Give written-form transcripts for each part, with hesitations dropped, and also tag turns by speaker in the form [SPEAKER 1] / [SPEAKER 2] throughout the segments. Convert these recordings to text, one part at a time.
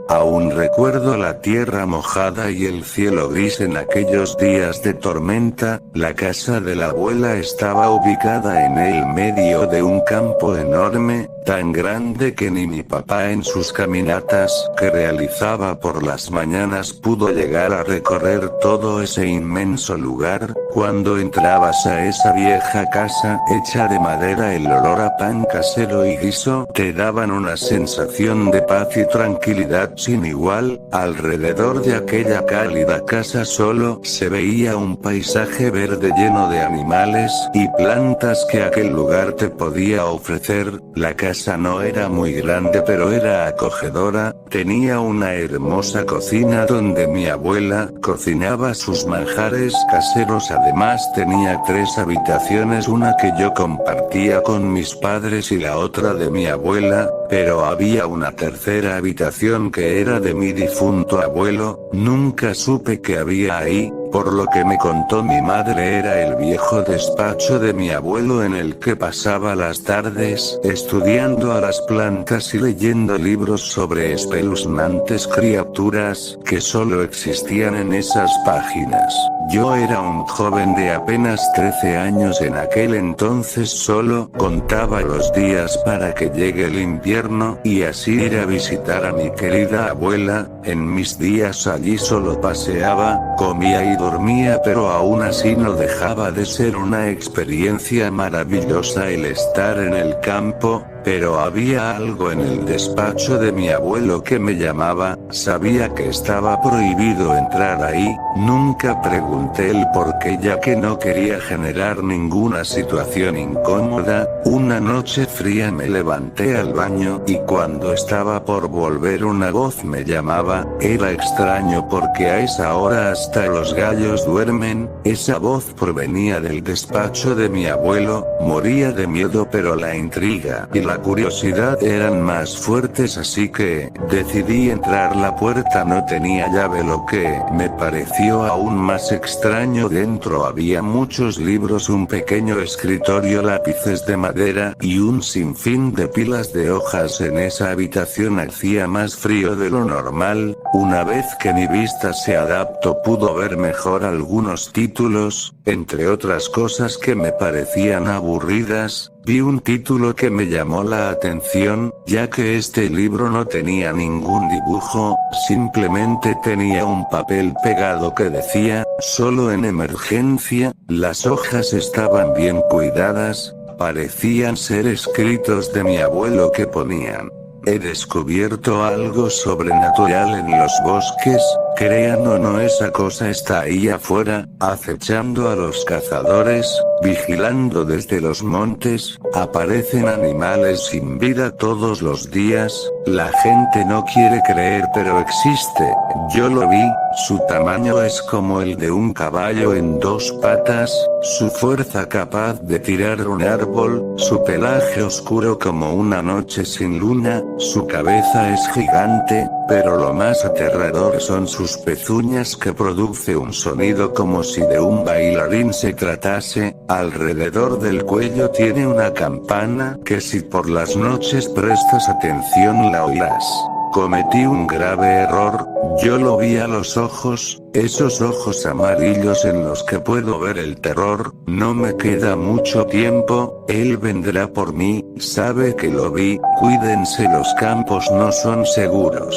[SPEAKER 1] Aún recuerdo la tierra mojada y el cielo gris en aquellos días de tormenta. La casa de la abuela estaba ubicada en el medio de un campo enorme, tan grande que ni mi papá en sus caminatas que realizaba por las mañanas pudo llegar a recorrer todo ese inmenso lugar. Cuando entrabas a esa vieja casa hecha de madera, el olor a pan casero y guiso te daban una sensación de paz y tranquilidad sin igual. Alrededor de aquella cálida casa solo se veía un paisaje verde lleno de animales y plantas que aquel lugar te podía ofrecer. La casa no era muy grande pero era acogedora, tenía una hermosa cocina donde mi abuela cocinaba sus manjares caseros. Además tenía 3 habitaciones, una que yo compartía con mis padres y la otra de mi abuela, pero había una tercera habitación que era de mi difunto abuelo. Nunca supe qué había ahí. Por lo que me contó mi madre, era el viejo despacho de mi abuelo en el que pasaba las tardes estudiando a las plantas y leyendo libros sobre espeluznantes criaturas que solo existían en esas páginas. Yo era un joven de apenas 13 años en aquel entonces, solo contaba los días para que llegue el invierno y así ir a visitar a mi querida abuela. En mis días allí solo paseaba, comía y dormía, pero aún así no dejaba de ser una experiencia maravillosa el estar en el campo. Pero había algo en el despacho de mi abuelo que me llamaba. Sabía que estaba prohibido entrar ahí. Nunca pregunté el por qué, ya que no quería generar ninguna situación incómoda. Una noche fría me levanté al baño y cuando estaba por volver una voz me llamaba. Era extraño porque a esa hora hasta los gallos duermen. Esa voz provenía del despacho de mi abuelo. Moría de miedo, pero la intriga y la curiosidad eran más fuertes, así que decidí entrar. La puerta no tenía llave, lo que me pareció aún más extraño. Dentro había muchos libros, un pequeño escritorio, lápices de madera y un sinfín de pilas de hojas. En esa habitación hacía más frío de lo normal. Una vez que mi vista se adaptó pudo ver mejor algunos títulos, entre otras cosas que me parecían aburridas. Vi un título que me llamó la atención, ya que este libro no tenía ningún dibujo, simplemente tenía un papel pegado que decía, solo en emergencia. Las hojas estaban bien cuidadas, parecían ser escritos de mi abuelo que ponían: he descubierto algo sobrenatural en los bosques, crean o no esa cosa está ahí afuera, acechando a los cazadores, vigilando desde los montes, aparecen animales sin vida todos los días, la gente no quiere creer pero existe, yo lo vi, su tamaño es como el de un caballo en 2 patas, su fuerza capaz de tirar un árbol, su pelaje oscuro como una noche sin luna, su cabeza es gigante, pero lo más aterrador son sus pezuñas que produce un sonido como si de un bailarín se tratase. Alrededor del cuello tiene una campana que si por las noches prestas atención la oirás. Cometí un grave error, yo lo vi a los ojos, esos ojos amarillos en los que puedo ver el terror. No me queda mucho tiempo, él vendrá por mí, sabe que lo vi, cuídense, los campos no son seguros.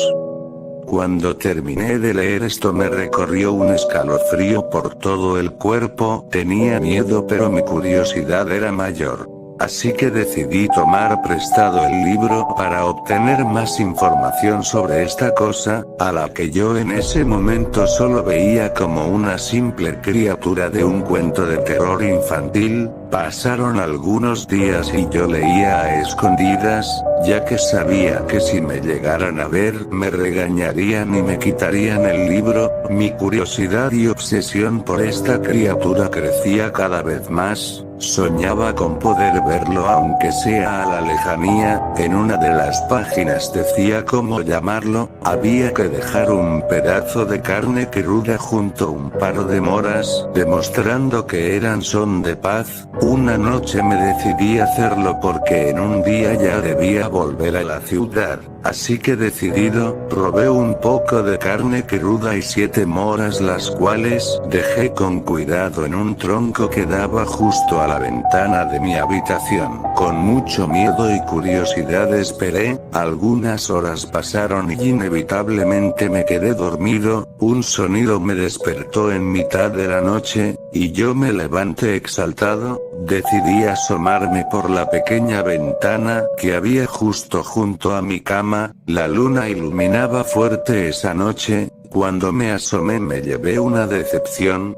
[SPEAKER 1] Cuando terminé de leer esto me recorrió un escalofrío por todo el cuerpo. Tenía miedo pero mi curiosidad era mayor. Así que decidí tomar prestado el libro para obtener más información sobre esta cosa, a la que yo en ese momento solo veía como una simple criatura de un cuento de terror infantil. Pasaron algunos días y yo leía a escondidas, ya que sabía que si me llegaran a ver me regañarían y me quitarían el libro. Mi curiosidad y obsesión por esta criatura crecía cada vez más. Soñaba con poder verlo aunque sea a la lejanía. En una de las páginas decía cómo llamarlo. Había que dejar un pedazo de carne cruda junto a un par de moras, demostrando que eran son de paz. Una noche me decidí a hacerlo porque en un día ya debía volver a la ciudad, así que decidido, robé un poco de carne cruda y 7 moras, las cuales dejé con cuidado en un tronco que daba justo a la ventana de mi habitación. Con mucho miedo y curiosidad esperé, algunas horas pasaron y inevitablemente me quedé dormido. Un sonido me despertó en mitad de la noche, y yo me levanté exaltado. Decidí asomarme por la pequeña ventana que había justo junto a mi cama. La luna iluminaba fuerte esa noche. Cuando me asomé me llevé una decepción,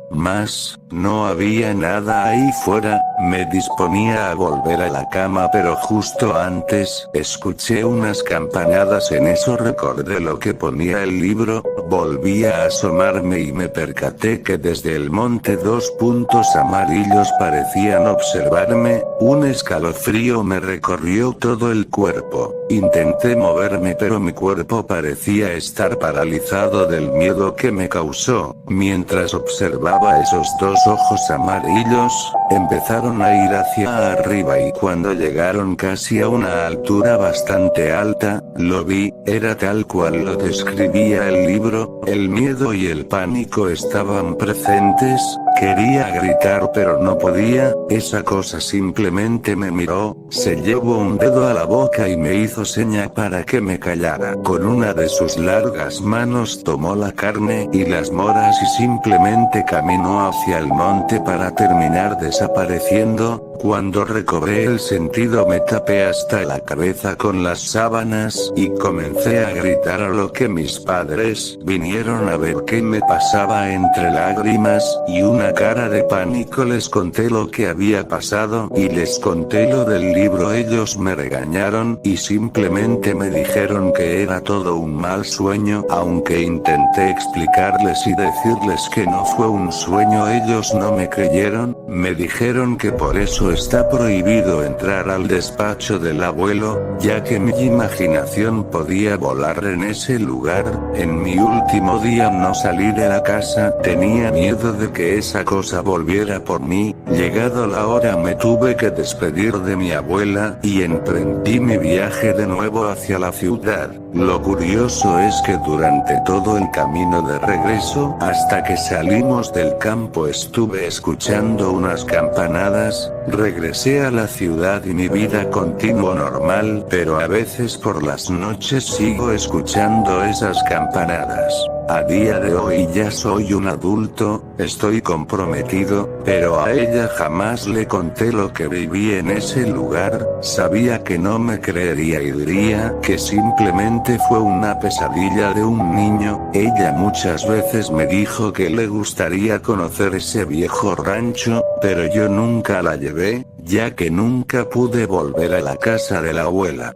[SPEAKER 1] no había nada ahí fuera. Me disponía a volver a la cama, pero justo antes, escuché unas campanadas. En eso recordé lo que ponía el libro, volví a asomarme y me percaté que desde el monte 2 puntos amarillos parecían observarme. Un escalofrío me recorrió todo el cuerpo. Intenté moverme, pero mi cuerpo parecía estar paralizado del miedo que me causó. Mientras observaba esos 2 ojos amarillos, empezaron a ir hacia arriba y cuando llegaron casi a una altura bastante alta, lo vi, era tal cual lo describía el libro. El miedo y el pánico estaban presentes. Quería gritar pero no podía. Esa cosa simplemente me miró, se llevó un dedo a la boca y me hizo seña para que me callara. Con una de sus largas manos tomó la carne y las moras y simplemente caminó hacia el monte para terminar desapareciendo. Cuando recobré el sentido me tapé hasta la cabeza con las sábanas y comencé a gritar, a lo que mis padres vinieron a ver qué me pasaba. Entre lágrimas y una cara de pánico les conté lo que había pasado y les conté lo del libro. Ellos me regañaron y simplemente me dijeron que era todo un mal sueño. Aunque intenté explicarles y decirles que no fue un sueño, ellos no me creyeron. Me dijeron que por eso está prohibido entrar al despacho del abuelo, ya que mi imaginación podía volar en ese lugar. En mi último día no salí de la casa, tenía miedo de que esa cosa volviera por mí. Llegado la hora me tuve que despedir de mi abuela y emprendí mi viaje de nuevo hacia la ciudad. Lo curioso es que durante todo el camino de regreso, hasta que salimos del campo, estuve escuchando unas campanadas. Regresé a la ciudad y mi vida continuó normal, pero a veces por las noches sigo escuchando esas campanadas. A día de hoy ya soy un adulto, estoy comprometido, pero a ella jamás le conté lo que viví en ese lugar. Sabía que no me creería y diría que simplemente fue una pesadilla de un niño. Ella muchas veces me dijo que le gustaría conocer ese viejo rancho, pero yo nunca la llevé, ya que nunca pude volver a la casa de la abuela.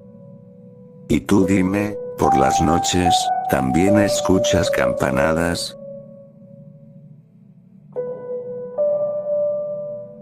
[SPEAKER 1] Y tú dime, por las noches, ¿también escuchas campanadas?